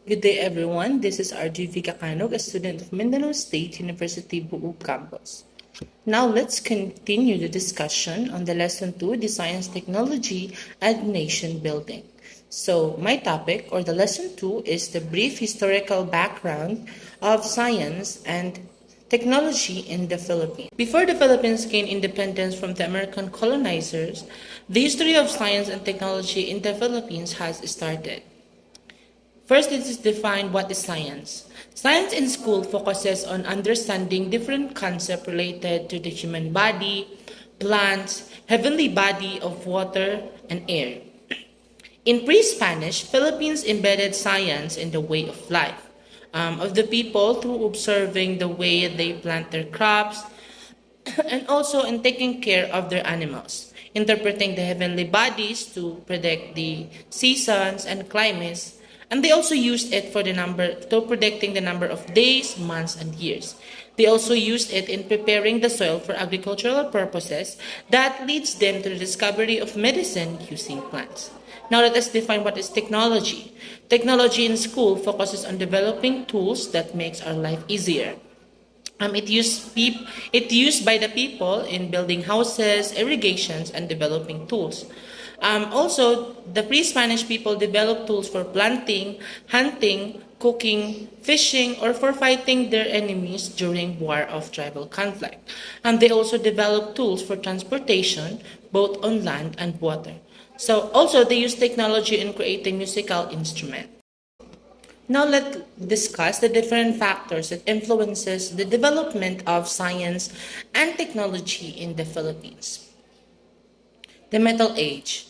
Good day, everyone. This is RJ Vicacanog, a student of Mindanao State University Buug campus. Now, let's continue the discussion on the Lesson 2, the Science, Technology, and Nation Building. So, my topic, or the Lesson 2, is the brief historical background of science and technology in the Philippines. Before the Philippines gained independence from the American colonizers, the history of science and technology in the Philippines has started. First, it is defined what is science. Science in school focuses on understanding different concepts related to the human body, plants, heavenly body of water, and air. In pre-Spanish, Philippines embedded science in the way of life of the people through observing the way they plant their crops and also in taking care of their animals, interpreting the heavenly bodies to predict the seasons and climates, and they also used it for the number to predicting the number of days, months, and years. They also used it in preparing the soil for agricultural purposes that leads them to the discovery of medicine using plants. Now let us define what is technology. Technology in school focuses on developing tools that makes our life easier. It used by the people in building houses, irrigations, and developing tools. Also, the pre-Spanish people developed tools for planting, hunting, cooking, fishing, or for fighting their enemies during war of tribal conflict. And they also developed tools for transportation, both on land and water. So also, they use technology in creating musical instruments. Now let's discuss the different factors that influences the development of science and technology in the Philippines. The Metal Age.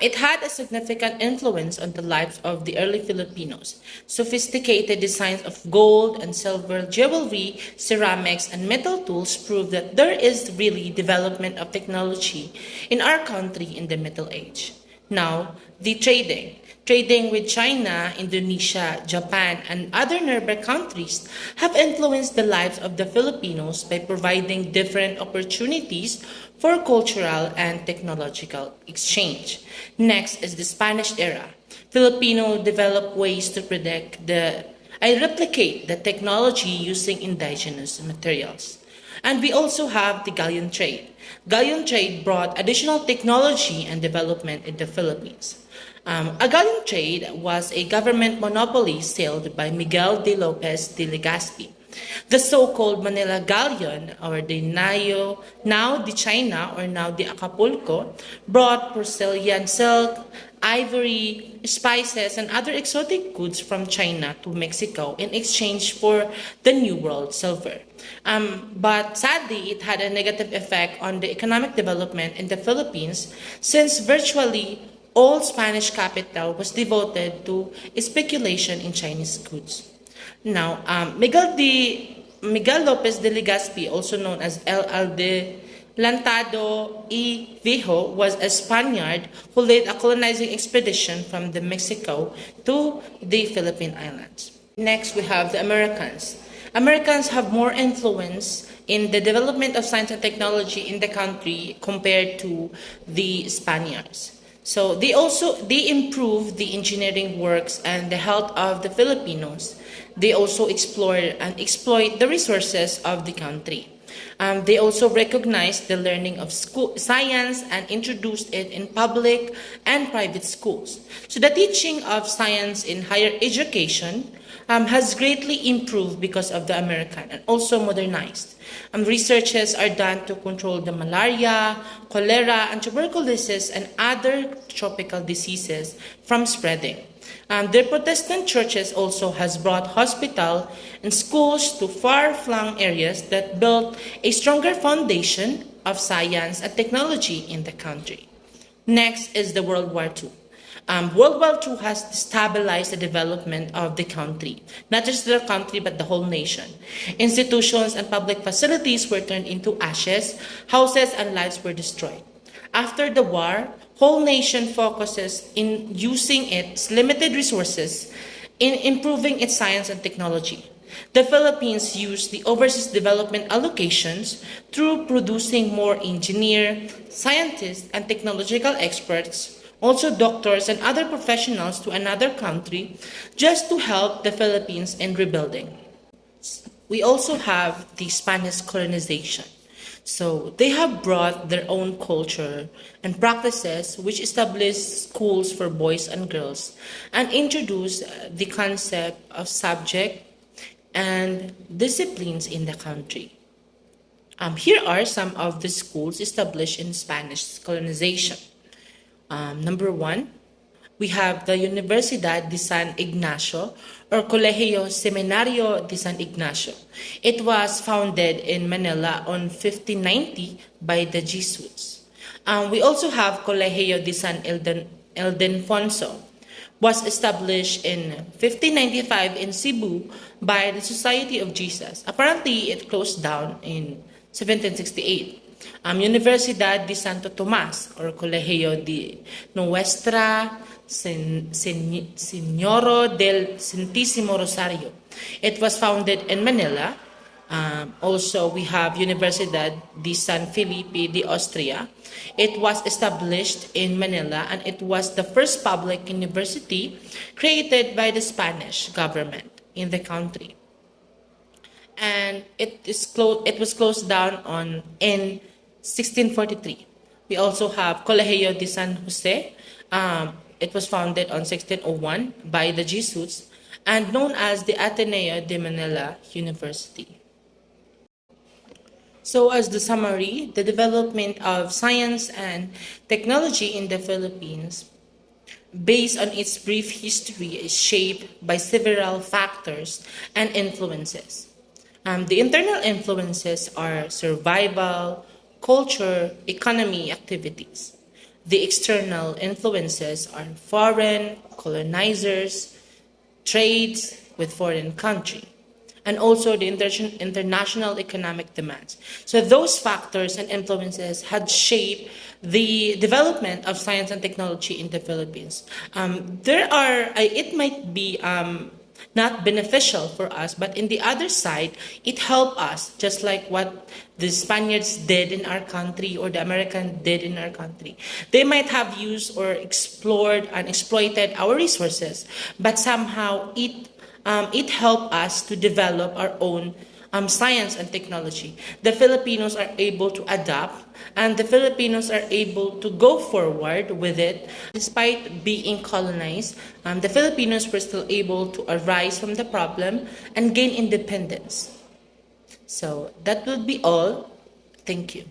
It had a significant influence on the lives of the early Filipinos. Sophisticated designs of gold and silver jewelry, ceramics, and metal tools prove that there is really development of technology in our country in the Middle Age. Now, the trading. Trading with China, Indonesia, Japan, and other nearby countries have influenced the lives of the Filipinos by providing different opportunities for cultural and technological exchange. Next is the Spanish era. Filipino developed ways to replicate the technology using indigenous materials. And we also have the galleon trade. Galleon trade brought additional technology and development in the Philippines. A galleon trade was a government monopoly sailed by Miguel de Lopez de Legazpi. The so-called Manila Galleon, or the now the China, or now the Acapulco, brought porcelain silk, ivory, spices, and other exotic goods from China to Mexico in exchange for the New World silver. But sadly, it had a negative effect on the economic development in the Philippines since virtually all Spanish capital was devoted to speculation in Chinese goods. Now, Miguel Lopez de Legazpi, also known as El Adelantado y Viejo, was a Spaniard who led a colonizing expedition from the Mexico to the Philippine Islands. Next, we have the Americans. Americans have more influence in the development of science and technology in the country compared to the Spaniards. So they improve the engineering works and the health of the Filipinos. They also explore and exploit the resources of the country. They also recognized the learning of science and introduced it in public and private schools. So the teaching of science in higher education has greatly improved because of the American and also modernized. Researches are done to control the malaria, cholera, and tuberculosis and other tropical diseases from spreading. The Protestant churches also has brought hospital and schools to far-flung areas that built a stronger foundation of science and technology in the country. Next is the World War II. World War II has stabilized the development of the country, not just the country but the whole nation. Institutions and public facilities were turned into ashes, houses and lives were destroyed. After the war, whole nation focuses in using its limited resources in improving its science and technology. The Philippines used the overseas development allocations through producing more engineers, scientists, and technological experts also doctors and other professionals to another country just to help the Philippines in rebuilding. We also have the Spanish colonization. So they have brought their own culture and practices which established schools for boys and girls and introduced the concept of subject and disciplines in the country. Here are some of the schools established in Spanish colonization. Number one, we have the Universidad de San Ignacio or Colegio Seminario de San Ignacio. It was founded in Manila on 1590 by the Jesuits. We also have Colegio de San Ildefonso, was established in 1595 in Cebu by the Society of Jesus. Apparently, it closed down in 1768. Universidad de Santo Tomas or Colegio de Nuestra Señora del Santísimo Rosario. It was founded in Manila. Also, we have Universidad de San Felipe de Austria. It was established in Manila and it was the first public university created by the Spanish government in the country. And it was closed down in 1643. We also have Colegio de San Jose. It was founded on 1601 by the Jesuits and known as the Ateneo de Manila University. So as the summary, the development of science and technology in the Philippines, based on its brief history, is shaped by several factors and influences. The internal influences are survival, culture, economy, activities. The external influences are foreign, colonizers, trades with foreign country, and also the international economic demands. So those factors and influences had shaped the development of science and technology in the Philippines. It might be not beneficial for us, but in the other side, it helped us, just like what the Spaniards did in our country or the Americans did in our country. They might have used or explored and exploited our resources, but somehow it helped us to develop our own science and technology. The Filipinos are able to adapt and the Filipinos are able to go forward with it. Despite being colonized, the Filipinos were still able to arise from the problem and gain independence. So that will be all. Thank you.